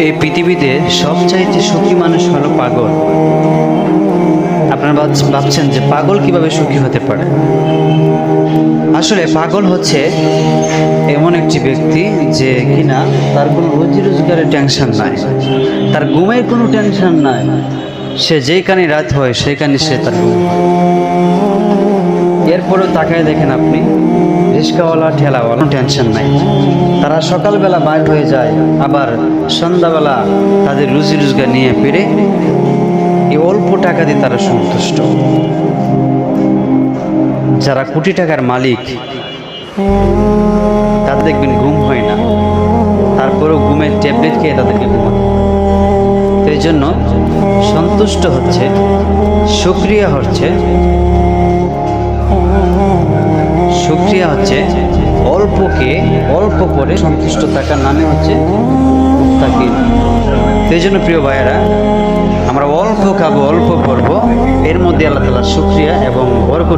এই পৃথিবীতে সবচাইতে সুখী মানুষ হলো পাগল। আপনারা ভাবছেন যে পাগল কিভাবে সুখী হতে পারে। আসলে পাগল হচ্ছে এমন একটি ব্যক্তি যে কিনা তার কোনো রুজি রোজগারের টেনশন নাই, তার ঘুমের কোনো টেনশন নাই। সে যেইখানে রাত হয় সেইখানে সে তার ঘুম হয়। এরপরেও তাকায় দেখেন আপনি, রিক্সাওয়ালা ঠেলাওয়ালা টেনশন নাই, তারা সকালবেলা বাইর হয়ে যায়, আবার সন্ধ্যাবেলা তাদের রুজি রোজগার নিয়ে ফিরে। এই অল্প টাকা দিয়ে তারা সন্তুষ্ট। যারা কোটি টাকার মালিক তাদের দেখবেন ঘুম হয় না, তারপরেও ঘুমের ট্যাবলেট খেয়ে তাদেরকে ঘুমায়। তো এই জন্য সন্তুষ্ট হচ্ছে, শুকরিয়া হচ্ছে অল্পকে অল্প করে সন্তুষ্ট থাকার নামে হচ্ছে মুত্তাকিন। সেই জন্য প্রিয় ভাইয়েরা, আমরা অল্প খাবো, অল্প করবো, এর মধ্যে আল্লাহ তাআলার শুকরিয়া এবং বরকত